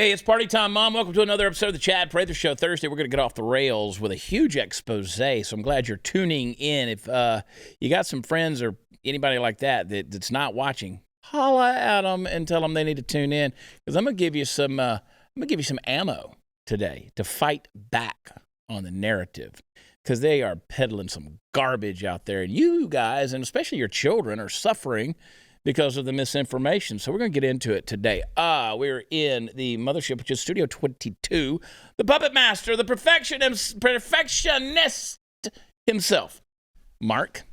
Hey, it's party time, Mom. Welcome to another episode of the Chad Prather Show. Thursday, we're going to get off the rails with a huge expose, so I'm glad you're tuning in. If you got some friends or anybody like that's not watching, holla at them and tell them they need to tune in, because I'm going to give you some ammo today to fight back on the narrative, because they are peddling some garbage out there, and you guys, and especially your children, are suffering because of the misinformation. So we're going to get into it today. We're in the mothership, which is Studio 22, the puppet master, the perfectionist himself, Mark.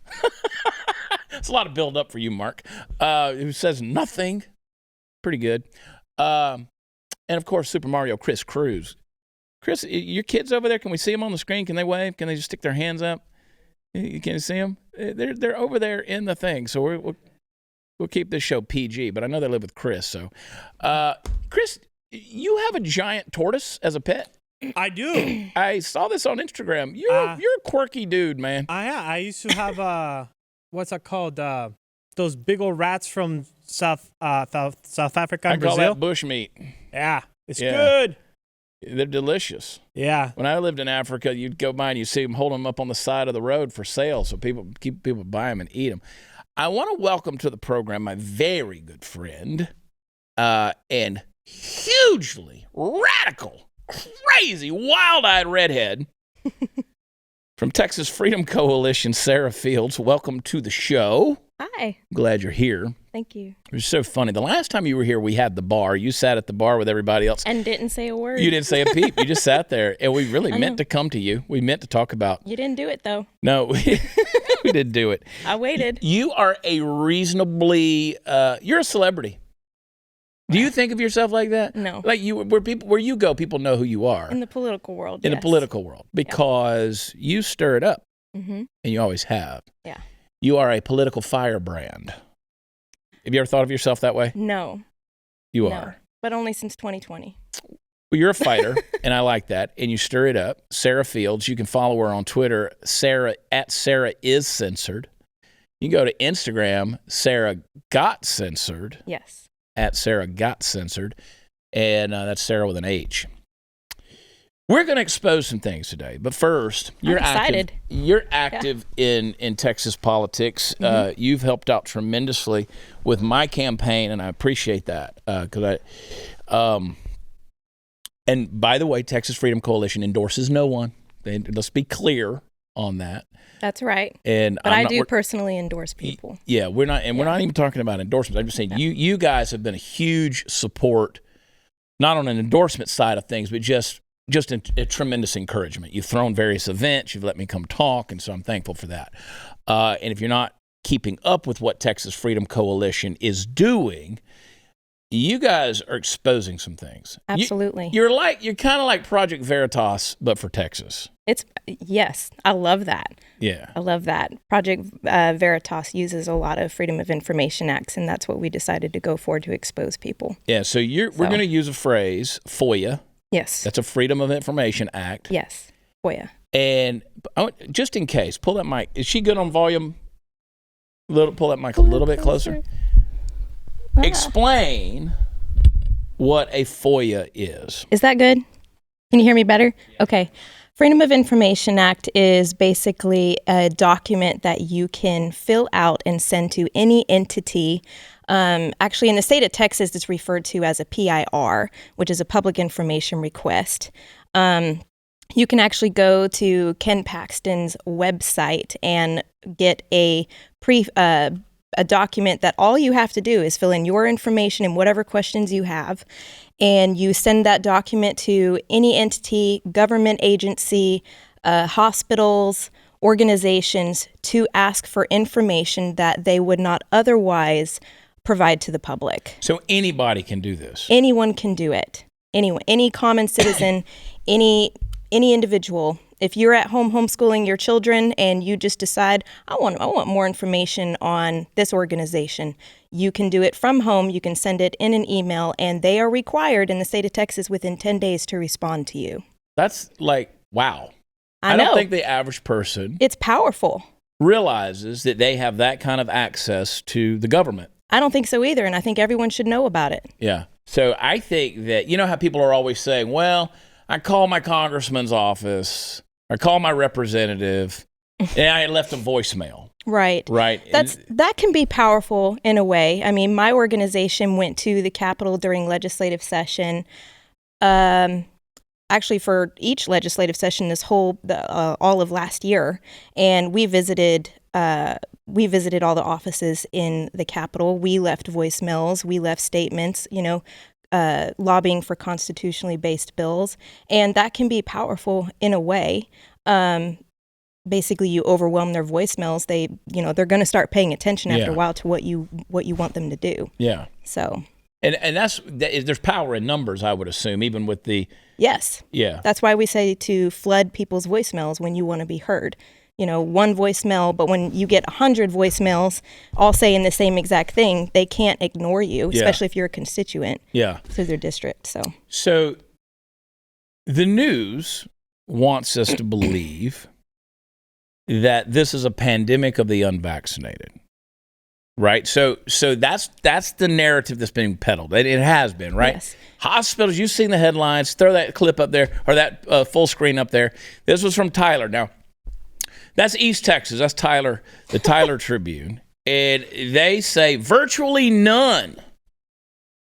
It's a lot of build up for you, Mark, who says nothing. Pretty good. And of course, Super Mario Chris Cruz. Chris, your kids over there, can we see them on the screen? Can they wave? Can they just stick their hands up? Can you see them? They're over there in the thing. So we'll keep this show PG, but I know they live with Chris. So, Chris, you have a giant tortoise as a pet? I do. I saw this on Instagram. You're a quirky dude, man. I used to have what's that called? Those big old rats from South Africa and Brazil. I call that bushmeat. Yeah, it's good. They're delicious. Yeah. When I lived in Africa, you'd go by and you see them holding them up on the side of the road for sale, so people buy them and eat them. I want to welcome to the program my very good friend and hugely radical, crazy, wild-eyed redhead from Texas Freedom Coalition, Sarah Fields. Welcome to the show. Hi. Glad you're here. Thank you. It was so funny. The last time you were here, we had the bar. You sat at the bar with everybody else. And didn't say a word. You didn't say a peep. You just sat there. And we really meant to come to you. We meant to talk about. You didn't do it, though. No, we didn't do it. I waited. You are a reasonably, you're a celebrity. Do you think of yourself like that? No. Like where you go, people know who you are. In the political world, In the political world. Because you stir it up. Mm-hmm. And you always have. Yeah. You are a political firebrand. Have you ever thought of yourself that way? No. You are. But only since 2020. Well, you're a fighter, and I like that. And you stir it up. Sarah Fields. You can follow her on Twitter, Sarah is censored. You can go to Instagram, Sarah got censored. Yes. At Sarah got censored. And that's Sarah with an H. We're going to expose some things today, but first, you're excited. You're active in Texas politics. Mm-hmm. You've helped out tremendously with my campaign, and I appreciate that. And by the way, Texas Freedom Coalition endorses no one. Let's be clear on that. That's right. But I do personally endorse people. Yeah, we're not even talking about endorsements. I'm just saying you guys have been a huge support, not on an endorsement side of things, but just a tremendous encouragement. You've thrown various events. You've let me come talk, and so I'm thankful for that. And if you're not keeping up with what Texas Freedom Coalition is doing, you guys are exposing some things. Absolutely. You're kind of like Project Veritas, but for Texas. Yes, I love that. Yeah. I love that. Project Veritas uses a lot of Freedom of Information Acts, and that's what we decided to go for, to expose people. Yeah, so we're going to use a phrase, FOIA. Yes. That's a Freedom of Information Act. Yes, FOIA. And just in case, pull that mic. Is she good on volume? Pull that mic a little bit closer. Explain what a FOIA is. Is that good? Can you hear me better? Yeah. Okay. Freedom of Information Act is basically a document that you can fill out and send to any entity. Actually, in the state of Texas, it's referred to as a PIR, which is a public information request. You can actually go to Ken Paxton's website and get a document that all you have to do is fill in your information and whatever questions you have, and you send that document to any entity, government agency, hospitals, organizations, to ask for information that they would not otherwise provide to the public. So anybody can do this? Anyone can do it. Anyone, any common citizen, any individual. If you're at home homeschooling your children and you just decide, I want more information on this organization, you can do it from home. You can send it in an email, and they are required in the state of Texas within 10 days to respond to you. That's wow. I know. Don't think the average person It's powerful. realizes that they have that kind of access to the government. I don't think so either, and I think everyone should know about it. Yeah. So I think that, you know how people are always saying, well, I call my congressman's office, I call my representative, and I left a voicemail. Right. Right. That can be powerful in a way. I mean, my organization went to the Capitol during legislative session. Actually, for each legislative session, all of last year, and we visited all the offices in the Capitol. We left voicemails, we left statements, lobbying for constitutionally based bills, and that can be powerful in a way. Basically, you overwhelm their voicemails. They're going to start paying attention after a while to what you want them to do. Yeah. So. And there's power in numbers, I would assume, even with the. Yes. Yeah. That's why we say to flood people's voicemails when you want to be heard. One voicemail, but when you get 100 voicemails all saying the same exact thing, they can't ignore you, especially if you're a constituent. Yeah. Through their district. So the news wants us to believe that this is a pandemic of the unvaccinated, right? So that's the narrative that's being peddled. It has been, right? Yes. Hospitals, you've seen the headlines. Throw that clip up there, or that full screen up there. This was from Tyler. Now, that's East Texas. That's Tyler, the Tyler Tribune. And they say virtually none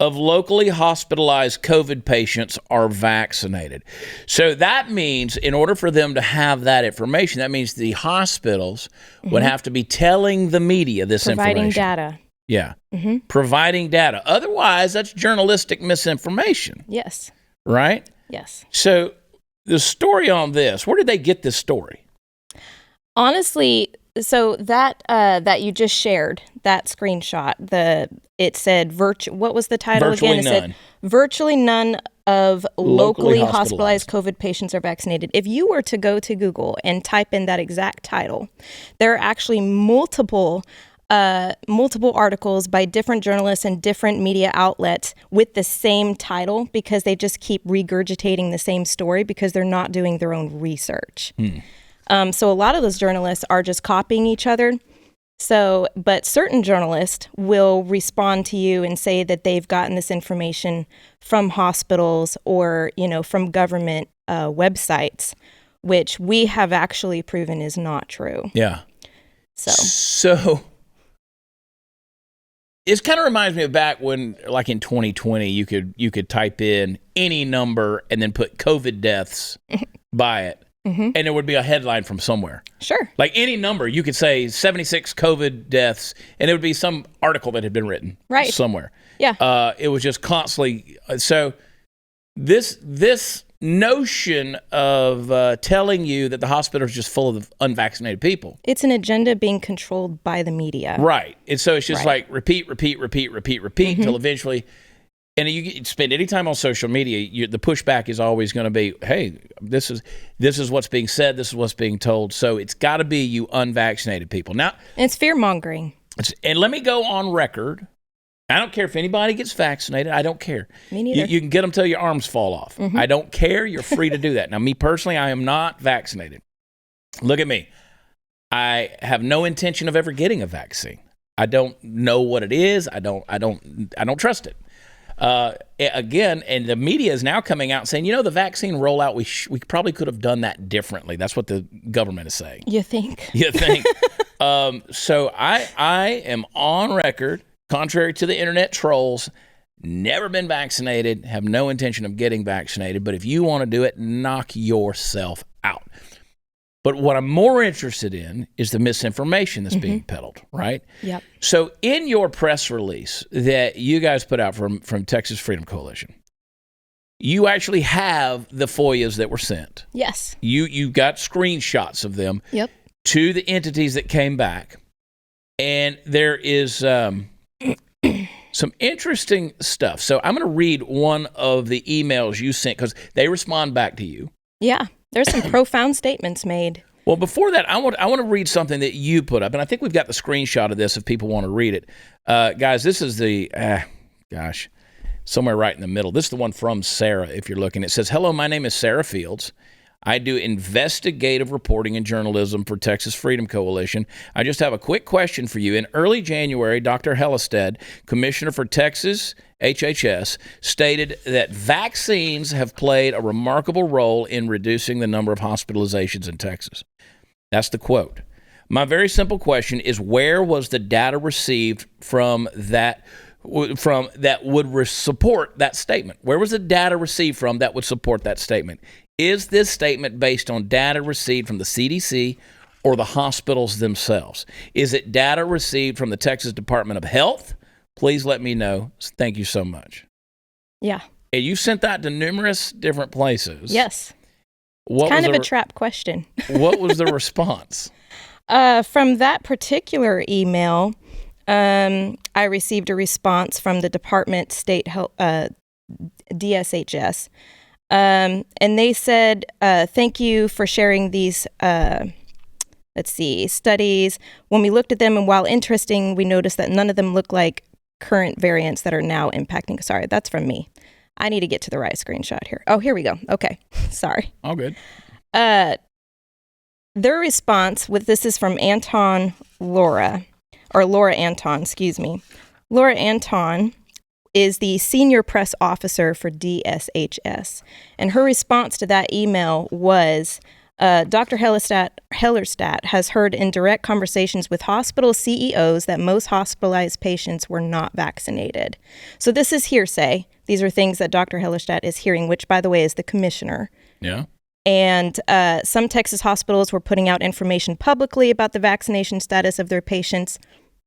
of locally hospitalized COVID patients are vaccinated. So that means in order for them to have that information, that means the hospitals would have to be telling the media this providing information. Data. Yeah. Providing data. Otherwise, that's journalistic misinformation. Yes. Right? Yes. So the story on this, where did they get this story? Honestly, so that you just shared, that screenshot, it said what was the title virtually again? It none. said virtually none of locally hospitalized COVID patients are vaccinated. If you were to go to Google and type in that exact title, there are actually multiple articles by different journalists and different media outlets with the same title, because they just keep regurgitating the same story because they're not doing their own research. So a lot of those journalists are just copying each other. But certain journalists will respond to you and say that they've gotten this information from hospitals or, from government websites, which we have actually proven is not true. Yeah. So it kind of reminds me of back when, like in 2020, you could type in any number and then put COVID deaths by it. And there would be a headline from somewhere. Sure. Like any number, you could say 76 COVID deaths, and it would be some article that had been written somewhere. Yeah. It was just constantly. So this notion of telling you that the hospital is just full of unvaccinated people. It's an agenda being controlled by the media. Right. And so it's just like repeat until eventually. And you spend any time on social media, the pushback is always going to be, hey, this is what's being said, this is what's being told. So it's got to be you unvaccinated people. Now, it's fear-mongering. And let me go on record. I don't care if anybody gets vaccinated. I don't care. Me neither. You can get them till your arms fall off. I don't care. You're free to do that. Now, me personally, I am not vaccinated. Look at me. I have no intention of ever getting a vaccine. I don't know what it is. I don't trust it. Again, and the media is now coming out saying, the vaccine rollout, we probably could have done that differently. That's what the government is saying. You think? You think? So I am on record, contrary to the internet trolls, never been vaccinated, have no intention of getting vaccinated. But if you want to do it, knock yourself out. But what I'm more interested in is the misinformation that's being peddled, right? Yep. So in your press release that you guys put out from Texas Freedom Coalition, you actually have the FOIAs that were sent. Yes. You got screenshots of them to the entities that came back. And there is some interesting stuff. So I'm going to read one of the emails you sent because they respond back to you. Yeah. There's some profound statements made. Well, before that, I want to read something that you put up, and I think we've got the screenshot of this if people want to read it. Guys, this is the, somewhere right in the middle. This is the one from Sarah, if you're looking. It says, "Hello, my name is Sarah Fields. I do investigative reporting and journalism for Texas Freedom Coalition. I just have a quick question for you. In early January, Dr. Hellestead, commissioner for Texas HHS, stated that vaccines have played a remarkable role in reducing the number of hospitalizations in Texas. That's the quote. My very simple question is, where was the data received from that would support that statement? Where was the data received from that would support that statement? Is this statement based on data received from the CDC or the hospitals themselves? Is it data received from the Texas Department of Health? Please let me know. Thank you so much. Yeah. And you sent that to numerous different places. Yes. It's kind of a trap question. What was the response? From that particular email, I received a response from the Department State Health, DSHS, and they said, thank you for sharing these, studies. When we looked at them, and while interesting, we noticed that none of them look like current variants that are now impacting. Sorry, that's from me. I need to get to the right screenshot here. Oh, here we go. Okay. Sorry. All good. Their response this is from Laura Anton, excuse me. Laura Anton is the senior press officer for DSHS. And her response to that email was, Dr. Hellerstadt has heard in direct conversations with hospital CEOs that most hospitalized patients were not vaccinated. So this is hearsay. These are things that Dr. Hellerstadt is hearing, which, by the way, is the commissioner. Yeah. And some Texas hospitals were putting out information publicly about the vaccination status of their patients.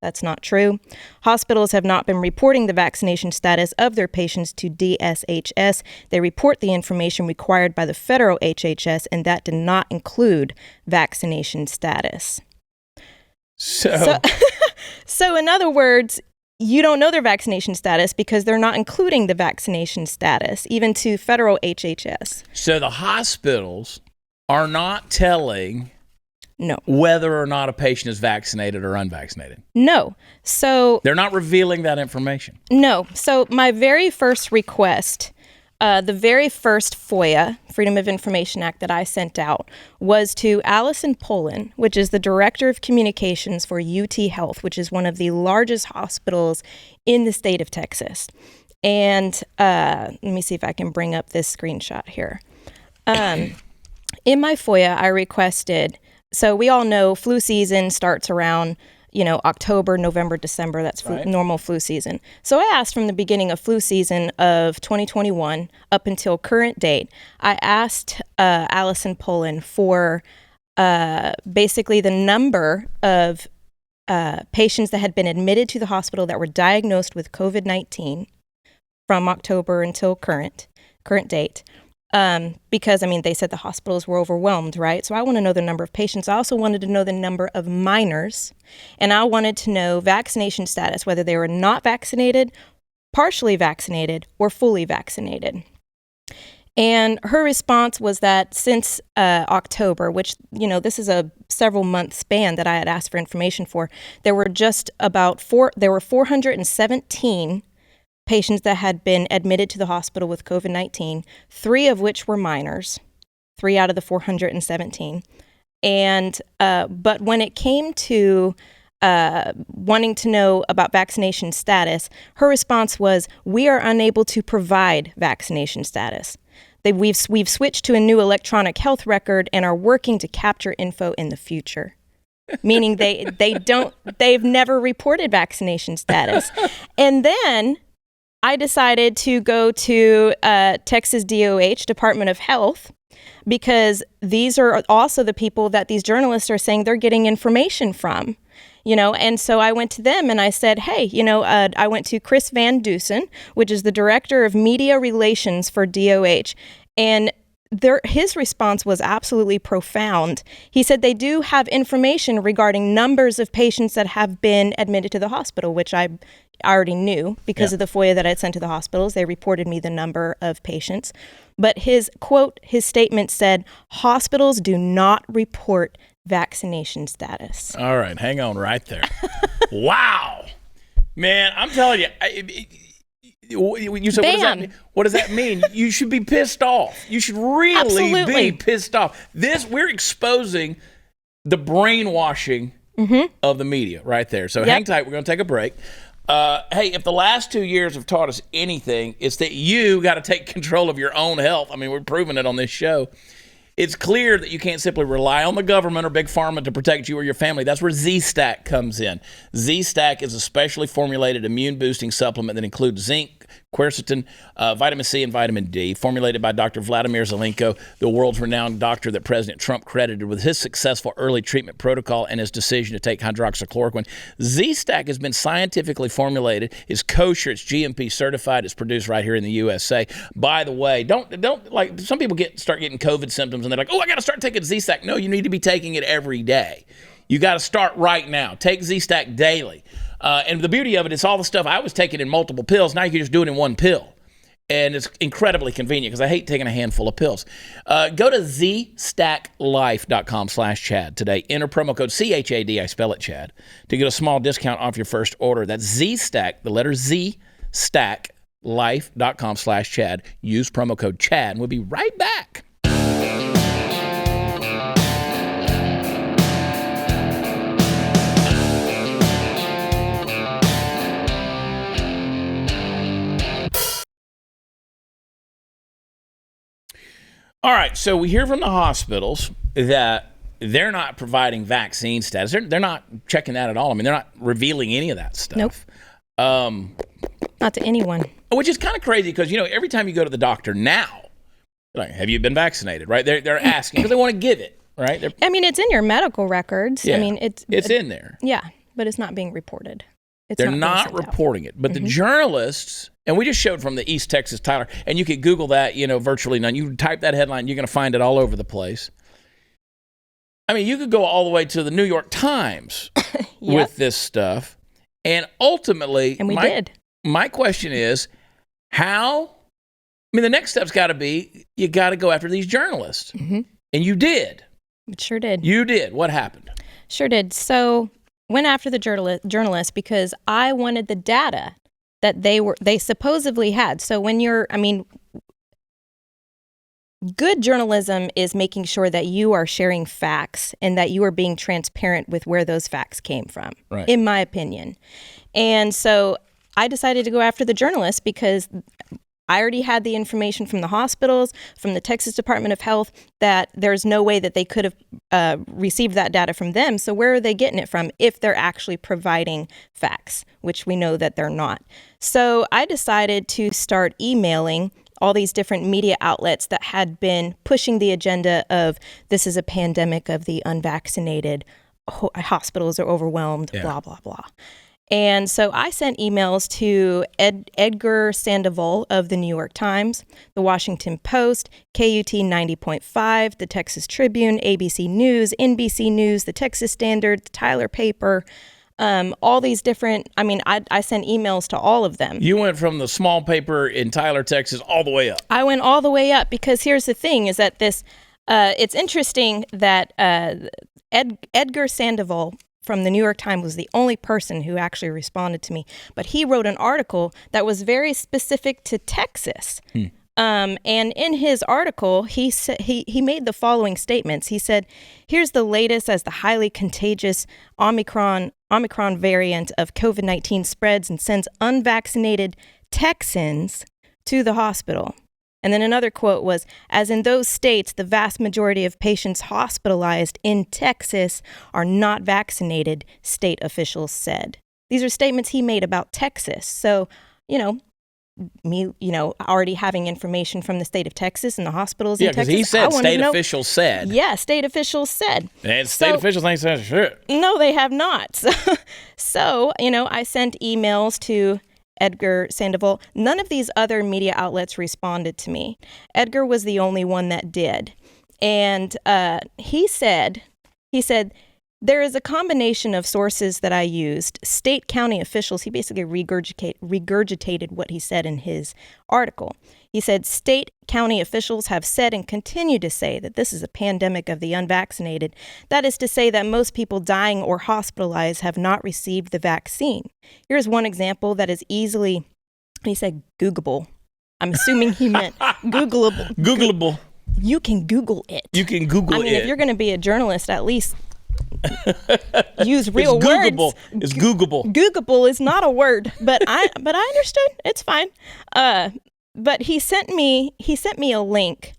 That's not true. Hospitals have not been reporting the vaccination status of their patients to DSHS. They report the information required by the federal HHS, and that did not include vaccination status. So in other words, you don't know their vaccination status because they're not including the vaccination status, even to federal HHS. So the hospitals are not telling no whether or not a patient is vaccinated or unvaccinated. No. So they're not revealing that information. No. So my very first request, the very first FOIA, Freedom of Information Act, that I sent out was to Allison Pullen, which is the Director of Communications for UT Health, which is one of the largest hospitals in the state of Texas. And let me see if I can bring up this screenshot here. In my FOIA, I requested, so we all know flu season starts around October, November, December. That's right. Normal flu season. So I asked from the beginning of flu season of 2021 up until current date, I asked Allison Pullen for basically the number of patients that had been admitted to the hospital that were diagnosed with COVID-19 from October until current date. Because, they said the hospitals were overwhelmed, right? So I want to know the number of patients. I also wanted to know the number of minors, and I wanted to know vaccination status, whether they were not vaccinated, partially vaccinated, or fully vaccinated. And her response was that since October, which, this is a several month span that I had asked for information for, there were just there were 417 patients that had been admitted to the hospital with COVID-19, 3 of which were minors, 3 out of the 417. And but when it came to wanting to know about vaccination status, her response was, we are unable to provide vaccination status. We've switched to a new electronic health record and are working to capture info in the future. Meaning they've never reported vaccination status. And then I decided to go to Texas DOH, Department of Health, because these are also the people that these journalists are saying they're getting information from, and so I went to them and I said, hey, I went to Chris Van Dusen, which is the Director of Media Relations for DOH, and his response was absolutely profound. He said they do have information regarding numbers of patients that have been admitted to the hospital, which I already knew because of the FOIA that I'd sent to the hospitals. They reported me the number of patients. But his statement said, hospitals do not report vaccination status. All right, hang on right there. Wow. Man, I'm telling you, You said, what does that mean? What does that mean? You should be pissed off. You should really Absolutely. be pissed off. We're exposing the brainwashing of the media right there. So hang tight. We're going to take a break. Hey, if the last 2 years have taught us anything, it's that you got to take control of your own health. I mean, we're proving it on this show. It's clear that you can't simply rely on the government or big pharma to protect you or your family. That's where Z-Stack comes in. Z-Stack is a specially formulated immune-boosting supplement that includes zinc, quercetin, vitamin C, and vitamin D, formulated by Dr. Vladimir Zelenko, the world's renowned doctor that President Trump credited with his successful early treatment protocol and his decision to take hydroxychloroquine. Z-Stack has been scientifically formulated, is kosher, it's GMP certified, it's produced right here in the USA. By the way, don't like some people start getting COVID symptoms and they're like, oh, I got to start taking Z-Stack. No, you need to be taking it every day. You got to start right now. Take Z-Stack daily. And the beauty of it is all the stuff I was taking in multiple pills. Now you can just do it in one pill. And it's incredibly convenient because I hate taking a handful of pills. Go to zstacklife.com/Chad today. Enter promo code CHAD, I spell it Chad, to get a small discount off your first order. That's Z-Stack, the letter Z, stacklife.com/Chad. Use promo code Chad, and we'll be right back. All right, so we hear from the hospitals that they're not providing vaccine status. They're not checking that at all. I mean, they're not revealing any of that stuff. Nope. Not to anyone. Which is kind of crazy because, every time you go to the doctor now, like, have you been vaccinated, right? They're asking because they want to give it, right? I mean, it's in your medical records. Yeah, I mean, it's in there. Yeah, but it's not being reported. They're not reporting it. But the journalists, and we just showed from the East Texas Tyler, and you could Google that, virtually none. You type that headline, you're going to find it all over the place. I mean, you could go all the way to the New York Times with this stuff. And ultimately, and we did. My question is, how? I mean, the next step's got to be, you got to go after these journalists. And you did. It sure did. You did. What happened? Sure did. So went after the journalists because I wanted the data that they supposedly had. So good journalism is making sure that you are sharing facts and that you are being transparent with where those facts came from, right, in my opinion. And so I decided to go after the journalists because I already had the information from the hospitals, from the Texas Department of Health, that there's no way that they could have received that data from them. So where are they getting it from if they're actually providing facts, which we know that they're not? So I decided to start emailing all these different media outlets that had been pushing the agenda of this is a pandemic of the unvaccinated, hospitals are overwhelmed, blah, blah, blah. And so I sent emails to Edgar Sandoval of the New York Times, the Washington Post, KUT 90.5, the Texas Tribune, ABC News, NBC News, the Texas Standard, the Tyler Paper, all these different, I sent emails to all of them. You went from the small paper in Tyler, Texas, all the way up. I went all the way up because here's the thing is that it's interesting that Edgar Sandoval from the New York Times was the only person who actually responded to me. But he wrote an article that was very specific to Texas. And in his article, he made the following statements. He said, here's the latest as the highly contagious Omicron variant of COVID-19 spreads and sends unvaccinated Texans to the hospital. And then another quote was, as in those states, the vast majority of patients hospitalized in Texas are not vaccinated, state officials said. These are statements he made about Texas. So, already having information from the state of Texas and the hospitals in Texas. Yeah, because he said state officials said. Yeah, state officials said. And state officials ain't said shit. No, they have not. So, I sent emails to Edgar Sandoval. None of these other media outlets responded to me. Edgar was the only one that did. And he said, there is a combination of sources that I used. State, county officials, he basically regurgitated what he said in his article. He said, state, county officials have said and continue to say that this is a pandemic of the unvaccinated. That is to say that most people dying or hospitalized have not received the vaccine. Here's one example that is easily he said Googleable. I'm assuming he meant Googleable. Googleable. You can Google it. You can Google it. I mean, if you're going to be a journalist, at least use real it's words. Googleable. It's Googleable. Googleable is not a word, but I understood. It's fine. But he sent me a link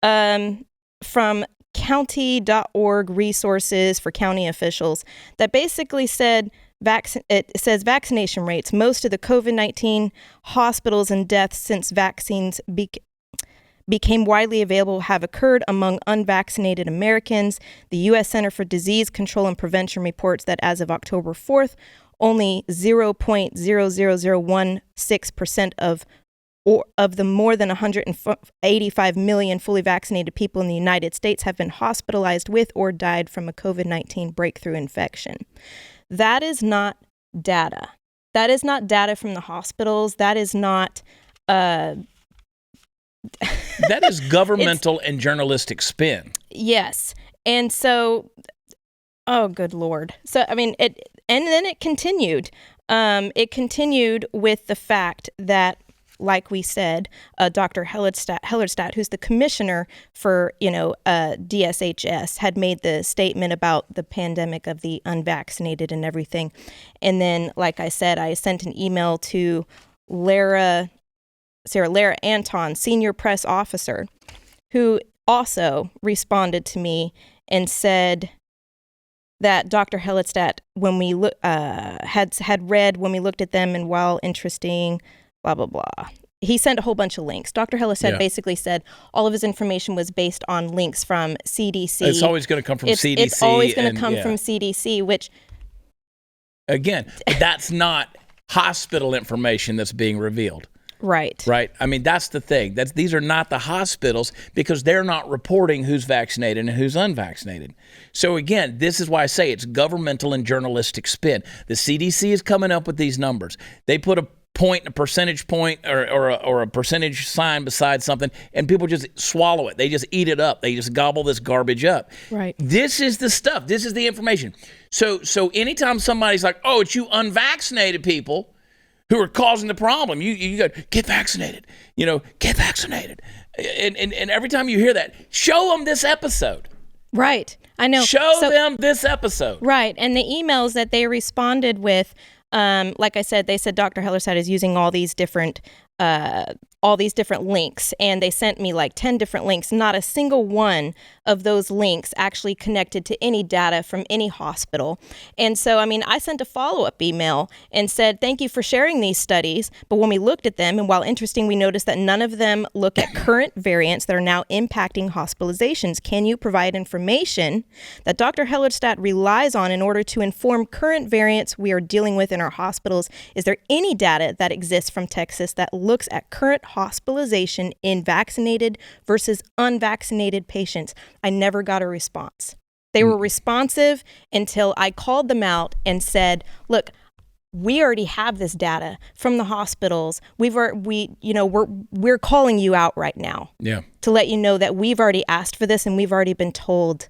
from county.org resources for county officials that basically said it says vaccination rates. Most of the COVID-19 hospitals and deaths since vaccines became widely available have occurred among unvaccinated Americans. The U.S. Center for Disease Control and Prevention reports that as of October 4th, only 0.00016% of the more than 185 million fully vaccinated people in the United States have been hospitalized with or died from a COVID-19 breakthrough infection. That is not data. That is not data from the hospitals. That is not... That is governmental and journalistic spin. Yes. And so, oh, good Lord. So, I mean, and then it continued. It continued with the fact that, like we said, Dr. Hellerstadt, who's the commissioner for, DSHS, had made the statement about the pandemic of the unvaccinated and everything. And then, like I said, I sent an email to Lara Anton, senior press officer, who also responded to me and said that Dr. Hellerstadt, when we had read when we looked at them, and while interesting, blah, blah, blah. He sent a whole bunch of links. Dr. Hellerstadt basically said all of his information was based on links from CDC. It's always going to come from CDC. It's always going to come from CDC, which... Again, that's not hospital information that's being revealed. Right. Right. I mean, that's the thing. These are not the hospitals, because they're not reporting who's vaccinated and who's unvaccinated. So again, this is why I say it's governmental and journalistic spin. The CDC is coming up with these numbers. They put a percentage point or a percentage sign beside something, and people just swallow it. They just eat it up. They just gobble this garbage up. Right. This is the stuff. This is the information. So anytime somebody's like, oh, it's you unvaccinated people who are causing the problem, you go, get vaccinated, get vaccinated. And every time you hear that, show them this episode. Right. I know. Show them this episode. Right. And the emails that they responded with, like I said, they said Dr. Hellerstadt is using all these different links, and they sent me like 10 different links. Not a single one of those links actually connected to any data from any hospital. And so, I mean, I sent a follow-up email and said, thank you for sharing these studies. But when we looked at them, and while interesting, we noticed that none of them look at current variants that are now impacting hospitalizations. Can you provide information that Dr. Hellerstadt relies on in order to inform current variants we are dealing with in our hospitals? Is there any data that exists from Texas that looks at current hospitalization in vaccinated versus unvaccinated patients? I never got a response. They were responsive until I called them out and said, look, we already have this data from the hospitals. We're calling you out right now to let you know that we've already asked for this, and we've already been told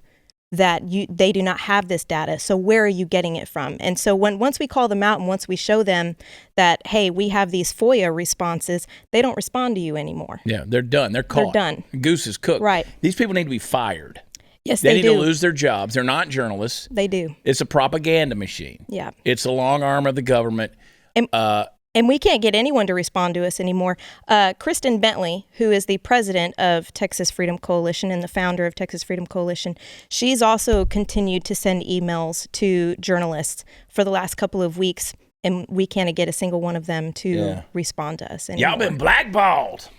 that they do not have this data. So where are you getting it from? And so once we call them out and once we show them that, hey, we have these FOIA responses, they don't respond to you anymore. Yeah, they're done. They're caught. They're done. Goose is cooked. Right. These people need to be fired. Yes, they they need do. to lose their jobs. They're not journalists. They do. It's a propaganda machine. Yeah. It's a long arm of the government. And we can't get anyone to respond to us anymore. Kristen Bentley, who is the president of Texas Freedom Coalition and the founder of Texas Freedom Coalition, she's also continued to send emails to journalists for the last couple of weeks, and we can't get a single one of them to respond to us anymore. Y'all been blackballed.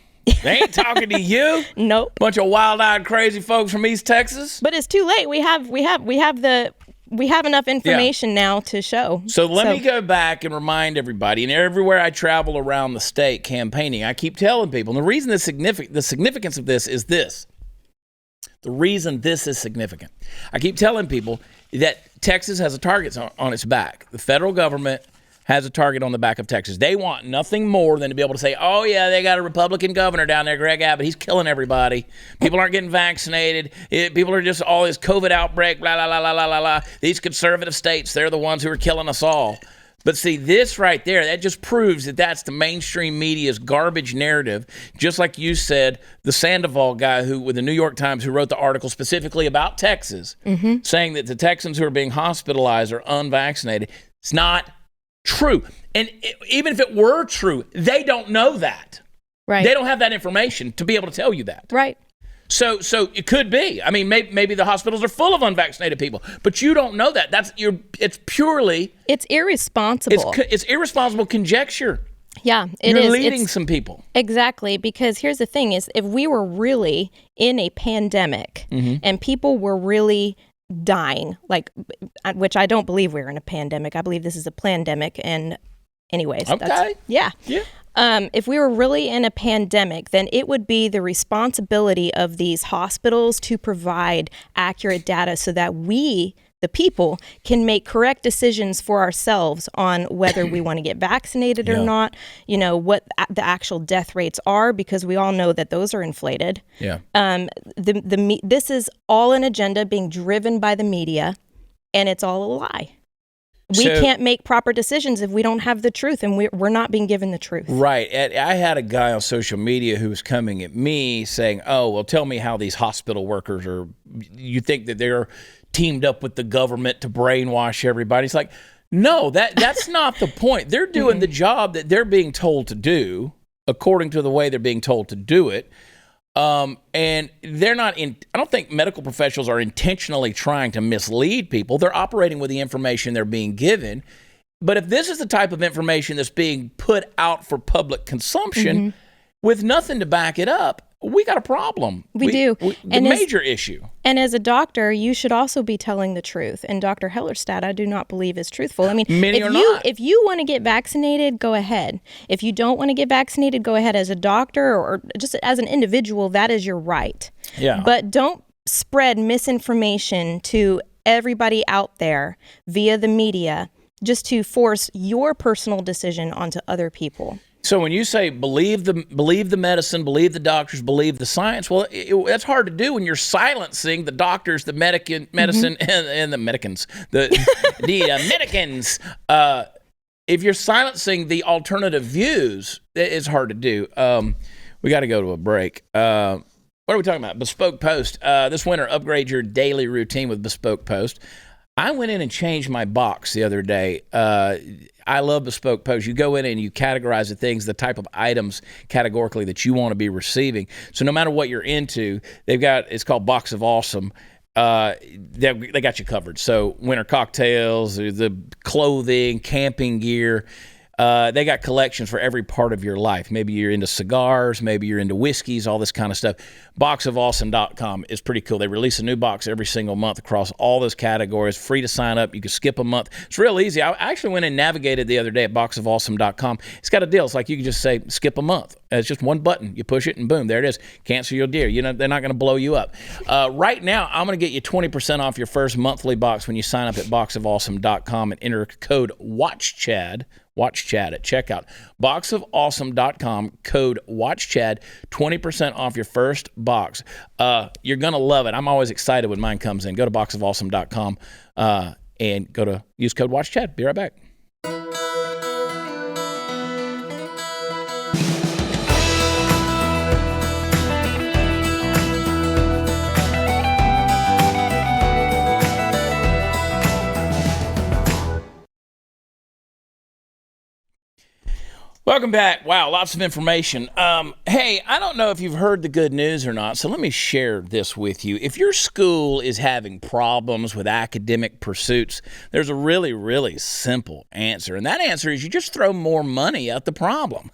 They ain't talking to you. Nope. Bunch of wild-eyed, crazy folks from East Texas. But it's too late. We have enough information now to show. So let me go back and remind everybody, and everywhere I travel around the state campaigning, I keep telling people, and the reason the significance of this is this. The reason this is significant. I keep telling people that Texas has a target on its back. The federal government has a target on the back of Texas. They want nothing more than to be able to say, oh, yeah, they got a Republican governor down there, Greg Abbott. He's killing everybody. People aren't getting vaccinated. People are just all this COVID outbreak, blah, blah, blah, blah, blah, blah. These conservative states, they're the ones who are killing us all. But see, this right there, that just proves that that's the mainstream media's garbage narrative. Just like you said, the Sandoval guy with the New York Times who wrote the article specifically about Texas, saying that the Texans who are being hospitalized are unvaccinated. It's not true. And even if it were true, they don't know that. Right. They don't have that information to be able to tell you that. Right. So it could be. I mean, maybe the hospitals are full of unvaccinated people, but you don't know that. It's purely. It's irresponsible. It's irresponsible conjecture. Yeah, You're leading some people. Exactly, because here's the thing: is if we were really in a pandemic and people were really dying, which I don't believe we're in a pandemic. I believe this is a plandemic. And anyways, okay, yeah. If we were really in a pandemic, then it would be the responsibility of these hospitals to provide accurate data so that we, the people, can make correct decisions for ourselves on whether we want to get vaccinated or not, what the actual death rates are, because we all know that those are inflated. Yeah. This is all an agenda being driven by the media, and it's all a lie. We can't make proper decisions if we don't have the truth, and we're not being given the truth. Right. I had a guy on social media who was coming at me saying, oh, well, tell me how these hospital workers you think that they're teamed up with the government to brainwash everybody. It's like, no, that's not the point. They're doing the job that they're being told to do according to the way they're being told to do it. And they're not I don't think medical professionals are intentionally trying to mislead people. They're operating with the information they're being given. But if this is the type of information that's being put out for public consumption with nothing to back it up, we got a problem. We do. Major issue. And as a doctor, you should also be telling the truth. And Dr. Hellerstedt, I do not believe is truthful. I mean, if you want to get vaccinated, go ahead. If you don't want to get vaccinated, go ahead. As a doctor or just as an individual, that is your right. Yeah. But don't spread misinformation to everybody out there via the media just to force your personal decision onto other people. So when you say believe the medicine, believe the doctors, believe the science, well, that's hard to do when you're silencing the doctors, the medicine, and the medicans, the medicans. If you're silencing the alternative views, it's hard to do. We got to go to a break. What are we talking about? Bespoke Post. This winter, upgrade your daily routine with Bespoke Post. I went in and changed my box the other day. I love Bespoke Post. You go in and you categorize the things, the type of items categorically that you want to be receiving. So no matter what you're into, it's called Box of Awesome. They got you covered. So winter cocktails, the clothing, camping gear. They got collections for every part of your life. Maybe you're into cigars, maybe you're into whiskeys, all this kind of stuff. Boxofawesome.com is pretty cool. They release a new box every single month across all those categories. Free to sign up. You can skip a month. It's real easy. I actually went and navigated the other day at boxofawesome.com. It's got a deal. It's like you can just say skip a month. It's just one button. You push it and boom, there it is. Cancel your deal. They're not going to blow you up. Right now, I'm going to get you 20% off your first monthly box when you sign up at boxofawesome.com and enter code WatchChad at checkout. Boxofawesome.com, code WatchChad, 20% off your first box. You're going to love it. I'm always excited when mine comes in. Go to boxofawesome.com and use code WatchChad. Be right back. Welcome back. Wow, lots of information. Hey, I don't know if you've heard the good news or not, so let me share this with you. If your school is having problems with academic pursuits, there's a really, really simple answer, and that answer is you just throw more money at the problem.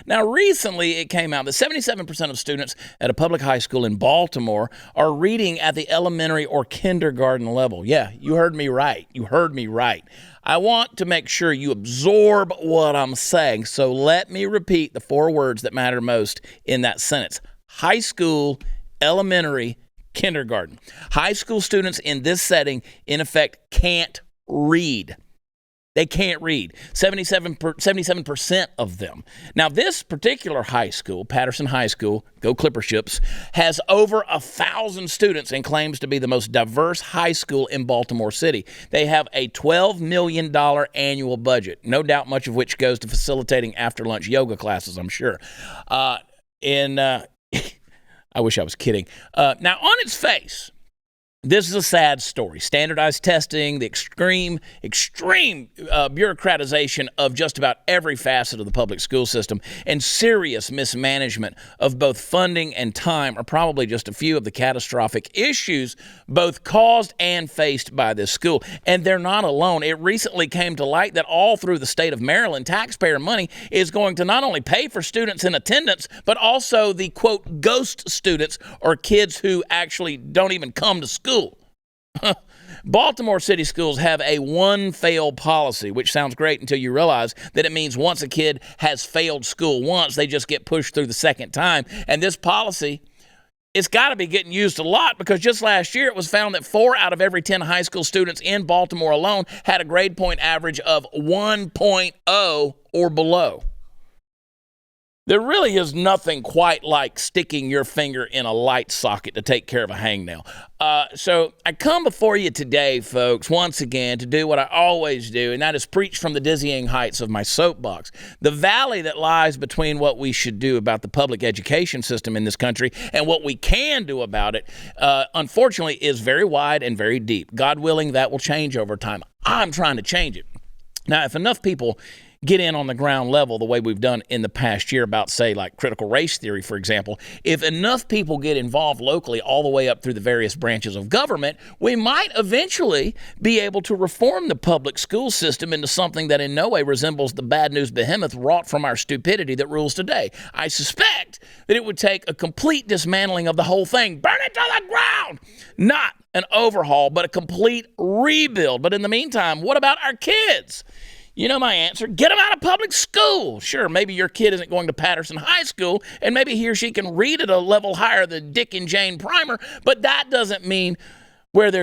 Now, recently it came out that 77% of students at a public high school in Baltimore are reading at the elementary or kindergarten level. Yeah, you heard me right. I want to make sure you absorb what I'm saying, so let me repeat the 4 words that matter most in that sentence. High school, elementary, kindergarten. High school students in this setting, in effect, can't read. They can't read. 77% of them. Now, this particular high school, Patterson High School, go Clipperships, has over 1,000 students and claims to be the most diverse high school in Baltimore City. They have a $12 million annual budget, no doubt much of which goes to facilitating after-lunch yoga classes, I'm sure. I wish I was kidding. Now, on its face, this is a sad story. Standardized testing, the extreme bureaucratization of just about every facet of the public school system, and serious mismanagement of both funding and time are probably just a few of the catastrophic issues both caused and faced by this school. And they're not alone. It recently came to light that all through the state of Maryland, taxpayer money is going to not only pay for students in attendance, but also the, quote, ghost students or kids who actually don't even come to school. Baltimore City schools have a one-fail policy, which sounds great until you realize that it means once a kid has failed school once, they just get pushed through the second time. And this policy, it's got to be getting used a lot because just last year it was found that 4 out of every 10 high school students in Baltimore alone had a grade point average of 1.0 or below. There really is nothing quite like sticking your finger in a light socket to take care of a hangnail. So I come before you today, folks, once again, to do what I always do, and that is preach from the dizzying heights of my soapbox. The valley that lies between what we should do about the public education system in this country and what we can do about it, unfortunately, is very wide and very deep. God willing, that will change over time. I'm trying to change it. Now, if enough people get in on the ground level the way we've done in the past year about, say, like critical race theory, for example, if enough people get involved locally all the way up through the various branches of government, we might eventually be able to reform the public school system into something that in no way resembles the bad news behemoth wrought from our stupidity that rules today. I suspect that it would take a complete dismantling of the whole thing. Burn it to the ground! Not an overhaul, but a complete rebuild. But in the meantime, what about our kids? You know my answer. Get them out of public school. Sure, maybe your kid isn't going to Patterson High School, and maybe he or she can read at a level higher than Dick and Jane Primer, but that doesn't mean where they're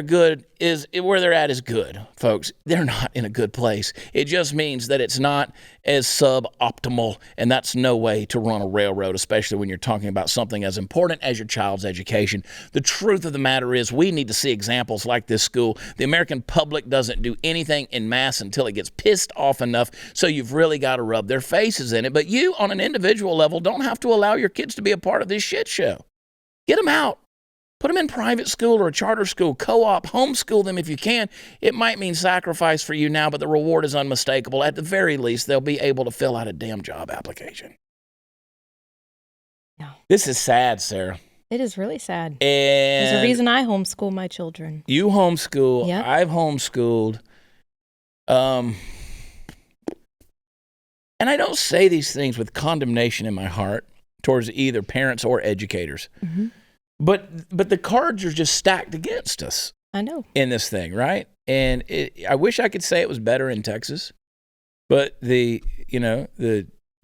at is good, folks. They're not in a good place. It just means that it's not as suboptimal, and that's no way to run a railroad, especially when you're talking about something as important as your child's education. The truth of the matter is we need to see examples like this school. The American public doesn't do anything en masse until it gets pissed off enough, so you've really got to rub their faces in it. But you, on an individual level, don't have to allow your kids to be a part of this shit show. Get them out. Put them in private school or a charter school, co-op, homeschool them if you can. It might mean sacrifice for you now, but the reward is unmistakable. At the very least, they'll be able to fill out a damn job application. No. This is sad, Sarah. It is really sad. And there's a reason I homeschool my children. You homeschool. Yep. I've homeschooled. And I don't say these things with condemnation in my heart towards either parents or educators. Mm-hmm. But the cards are just stacked against us. I know. In this thing, right? And I wish I could say it was better in Texas, but the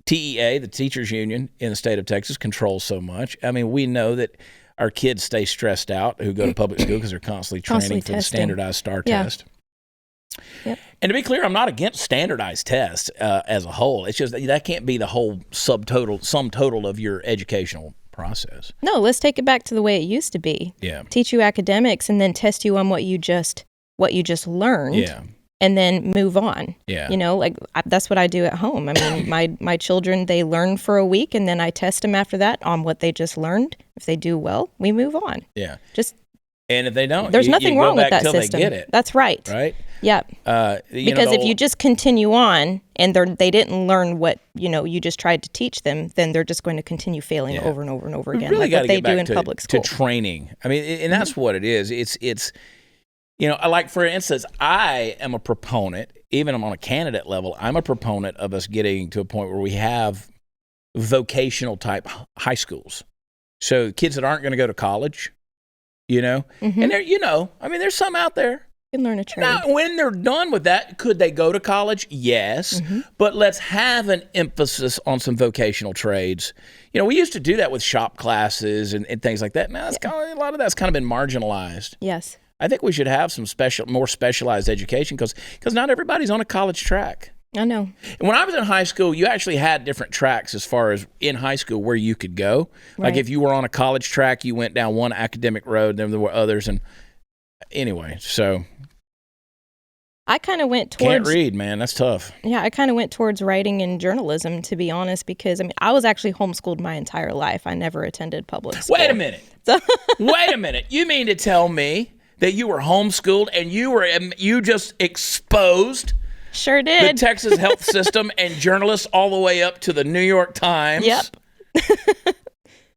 TEA, the teachers union in the state of Texas, controls so much. I mean, we know that our kids stay stressed out who go to public school because they're constantly training for the standardized STAR test. Yep. And to be clear, I'm not against standardized tests as a whole. It's just that can't be the whole sum total of your educational process. No, let's take it back to the way it used to be. Yeah. Teach you academics and then test you on what you just learned. Yeah. And then move on. Yeah. That's what I do at home. I mean, my children, they learn for a week and then I test them after that on what they just learned. If they do well, we move on. Yeah. And if they don't, there's nothing wrong with that system. system. They get it. That's right. Right. Yeah. Because if you just continue on and they didn't learn what you just tried to teach them, then they're just going to continue failing over and over and over again, really like what they do in to, public school. To training. I mean, and that's what it is. It's like for instance, I am a proponent, even on a candidate level, I'm a proponent of us getting to a point where we have vocational type high schools. So kids that aren't going to go to college. Mm-hmm. And there's some out there. You can learn a trade. Now, when they're done with that, could they go to college? Yes. Mm-hmm. But let's have an emphasis on some vocational trades. We used to do that with shop classes and things like that. Now, a lot of that's kind of been marginalized. Yes. I think we should have some more specialized education because not everybody's on a college track. I know. And when I was in high school, you actually had different tracks as far as in high school where you could go. Like if you were on a college track, you went down one academic road, then there were others. And anyway, so I kind of went towards... Can't read, man. That's tough. Yeah, I kind of went towards writing and journalism, to be honest, because, I mean, I was actually homeschooled my entire life. I never attended public school. Wait a minute. Wait a minute. You mean to tell me that you were homeschooled and you just exposed... Sure did. The Texas health system and journalists all the way up to the New York Times. Yep.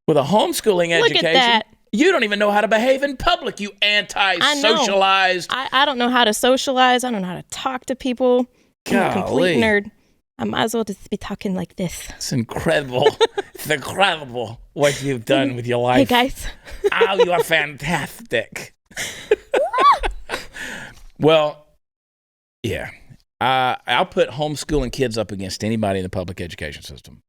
With a homeschooling education. Look at that. You don't even know how to behave in public, you anti-socialized. I don't know how to socialize. I don't know how to talk to people. I'm a complete nerd. I might as well just be talking like this. It's incredible. It's incredible what you've done with your life. Hey, guys. Oh, you are fantastic. Well, yeah. I'll put homeschooling kids up against anybody in the public education system.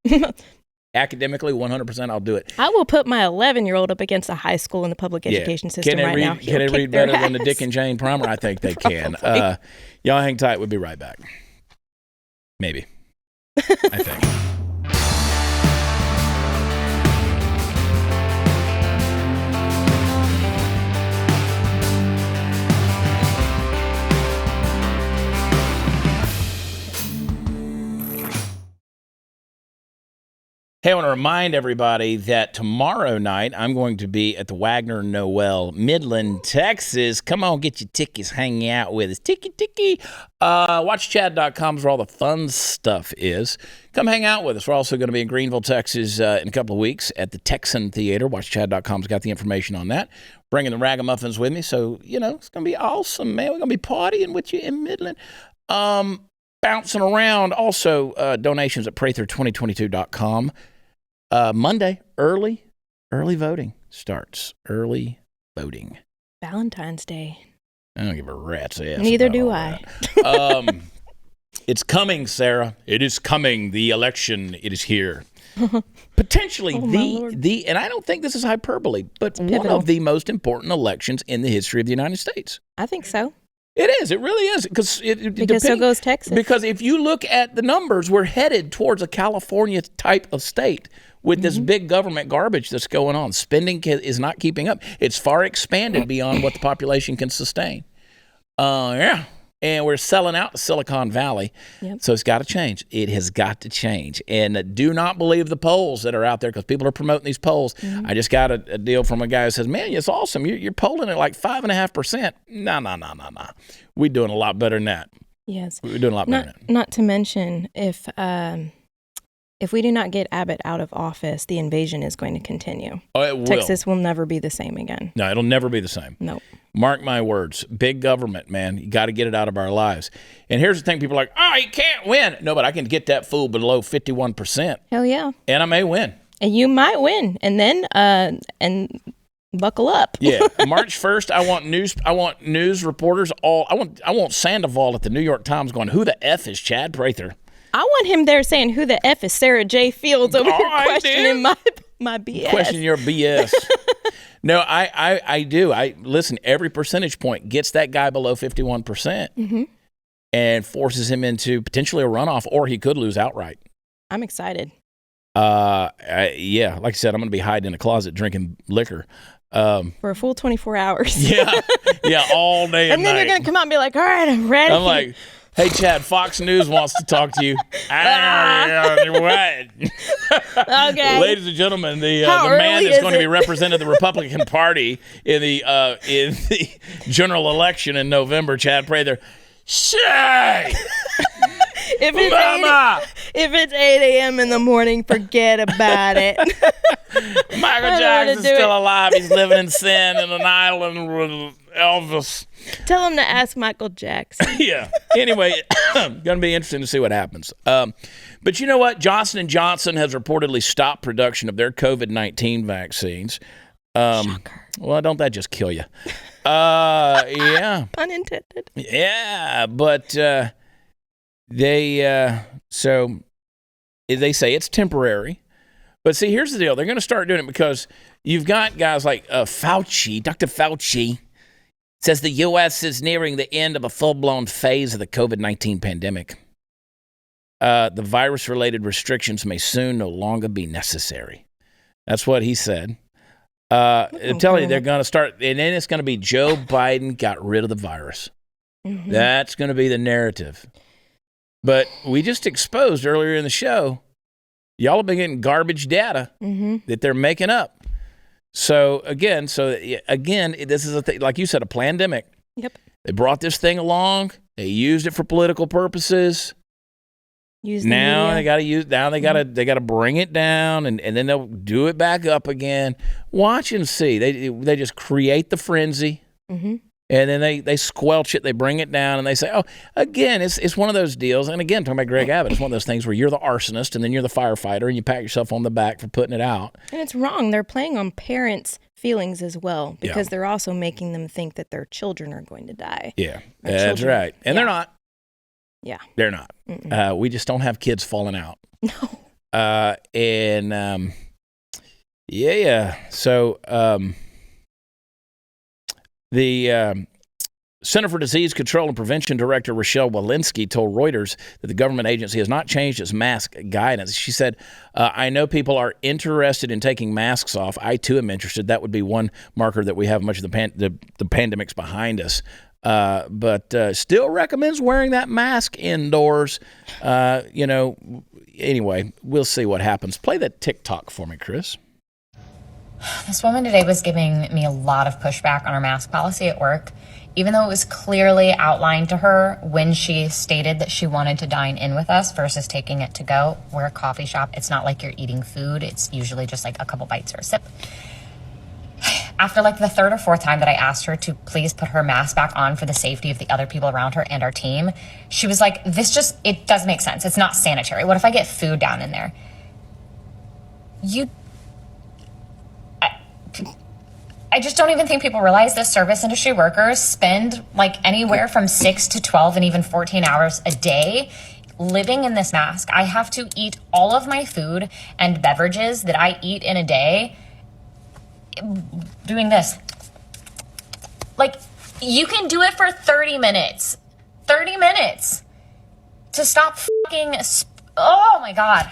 Academically, 100%, I'll do it. I will put my 11-year-old up against a high school in the public education system right now. Can they read better than the Dick and Jane Primer? I think they can. Y'all hang tight. We'll be right back. Maybe. I think. Hey, I want to remind everybody that tomorrow night I'm going to be at the Wagner Noel, Midland, Texas. Come on, get your tickets, hang out with us. Tiki. WatchChad.com is where all the fun stuff is. Come hang out with us. We're also going to be in Greenville, Texas in a couple of weeks at the Texan Theater. WatchChad.com's got the information on that. Bringing the ragamuffins with me. So, it's going to be awesome, man. We're going to be partying with you in Midland. Bouncing around. Also, donations at Prather2022.com. Monday, early voting starts. Early voting. Valentine's Day. I don't give a rat's ass. Neither do I. It's coming, Sarah. It is coming. The election, it is here. Potentially and I don't think this is hyperbole, but one of the most important elections in the history of the United States. I think so. It is. It really is. Because so goes Texas. Because if you look at the numbers, we're headed towards a California type of state with this big government garbage that's going on. Spending is not keeping up. It's far expanded beyond what the population can sustain. Yeah. And we're selling out to Silicon Valley. Yep. So it's got to change. It has got to change. And do not believe the polls that are out there because people are promoting these polls. Mm-hmm. I just got a deal from a guy who says, man, it's awesome. You're polling at like 5.5%. No. We're doing a lot better than that. Yes. We're doing a lot better than that. Not to mention, if we do not get Abbott out of office, the invasion is going to continue. Oh, it will. Texas will never be the same again. No, it'll never be the same. Nope. Mark my words. Big government, man. You got to get it out of our lives. And here's the thing. People are like, he can't win. No, but I can get that fool below 51%. Hell yeah. And I may win. And you might win. And then, and buckle up. Yeah. March 1st, I want news reporters I want Sandoval at the New York Times going, who the F is Chad Prather? I want him there saying, who the F is Sarah J. Fields over here questioning my BS. Questioning your BS. No, I do. Listen, every percentage point gets that guy below 51% and forces him into potentially a runoff, or he could lose outright. I'm excited. Yeah, like I said, I'm going to be hiding in a closet drinking liquor. For a full 24 hours. Yeah, all day and then night. You're going to come out and be like, all right, I'm ready. I'm like, hey, Chad, Fox News wants to talk to you. What? Okay. Ladies and gentlemen, the man that's going to be representing the Republican Party in the general election in November, Chad Prather. Shay! If it's 8 a.m. in the morning, forget about it. Michael Jackson's still alive. He's living in sin in an island with Elvis. Tell him to ask Michael Jackson. Yeah. Anyway, going to be interesting to see what happens. But you know what? Johnson & Johnson has reportedly stopped production of their COVID-19 vaccines. Shocker. Well, don't that just kill you? Yeah. Pun intended. Yeah, but they say it's temporary. But see, here's the deal. They're going to start doing it because you've got guys like Fauci, Dr. Fauci. says the U.S. is nearing the end of a full-blown phase of the COVID-19 pandemic. The virus-related restrictions may soon no longer be necessary. That's what he said. I'm telling you, they're going to start, and then it's going to be Joe Biden got rid of the virus. Mm-hmm. That's going to be the narrative. But we just exposed earlier in the show, y'all have been getting garbage data that they're making up. So again, this is a thing, like you said, a plandemic. Yep. They brought this thing along. They used it for political purposes. Now they got to bring it down, and then they'll do it back up again. Watch and see. They just create the frenzy, and then they squelch it. They bring it down, and they say, "Oh, again, it's one of those deals." And again, talking about Greg Abbott, it's one of those things where you're the arsonist, and then you're the firefighter, and you pat yourself on the back for putting it out. And it's wrong. They're playing on parents' feelings as well, because they're also making them think that their children are going to die. Yeah, that's right, and they're not. Yeah. They're not. We just don't have kids falling out. No. So the Center for Disease Control and Prevention Director Rochelle Walensky told Reuters that the government agency has not changed its mask guidance. She said, I know people are interested in taking masks off. I, too, am interested. That would be one marker that we have much of the pandemic's behind us. But still recommends wearing that mask indoors. Anyway, we'll see what happens. Play that TikTok for me, Chris. This woman today was giving me a lot of pushback on our mask policy at work, even though it was clearly outlined to her when she stated that she wanted to dine in with us versus taking it to go. We're a coffee shop. It's not like you're eating food. It's usually just like a couple bites or a sip. After like the third or fourth time that I asked her to please put her mask back on for the safety of the other people around her and our team, she was like, it doesn't make sense. It's not sanitary. What if I get food down in there? I just don't even think people realize that service industry workers spend like anywhere from 6 to 12 and even 14 hours a day living in this mask. I have to eat all of my food and beverages that I eat in a day doing this. Like, you can do it for 30 minutes. 30 minutes to stop fucking oh my God.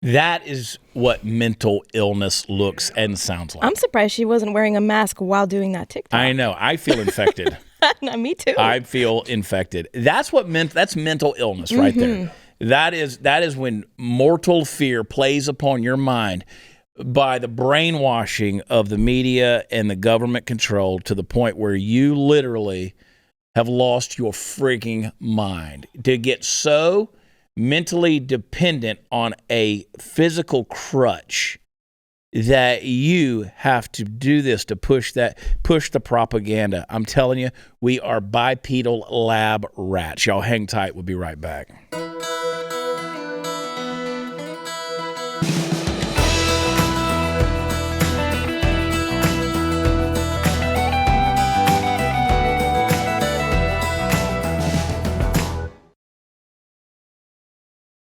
That is what mental illness looks and sounds like. I'm surprised she wasn't wearing a mask while doing that TikTok. I know. I feel infected. No, me too. I feel infected. That's mental illness right there. That is when mortal fear plays upon your mind by the brainwashing of the media and the government control to the point where you literally have lost your freaking mind. To get so mentally dependent on a physical crutch that you have to do this to push the propaganda. I'm telling you, we are bipedal lab rats. Y'all hang tight. We'll be right back.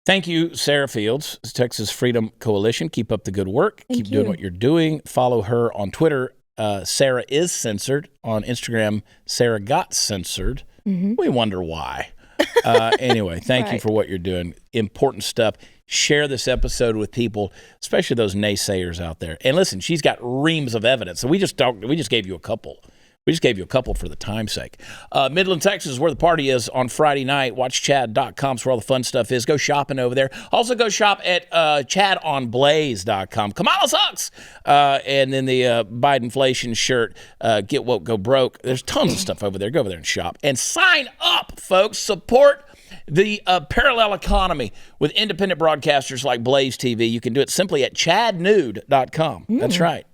Thank you, Sarah Fields, Texas Freedom Coalition. Keep up the good work. Keep doing what you're doing. Follow her on Twitter. Sarah is censored. On Instagram, Sarah got censored. We wonder why. Anyway, thank you for what you're doing. Important stuff. Share this episode with people, especially those naysayers out there. And listen, she's got reams of evidence. So we just gave you a couple. We just gave you a couple for the time's sake. Midland, Texas is where the party is on Friday night. Watch Chad.com. It's where all the fun stuff is. Go shopping over there. Also go shop at ChadOnBlaze.com. Kamala sucks. And then the Bidenflation shirt, Get Woke, Go Broke. There's tons of stuff over there. Go over there and shop. And sign up, folks. Support the parallel economy with independent broadcasters like Blaze TV. You can do it simply at ChadNude.com. That's right.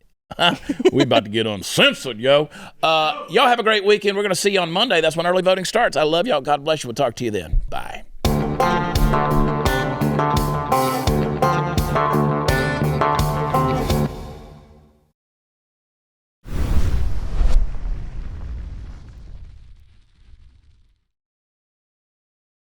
We about to get uncensored, yo. Y'all have a great weekend. We're going to see you on Monday. That's when early voting starts. I love y'all. God bless you. We'll talk to you then. Bye.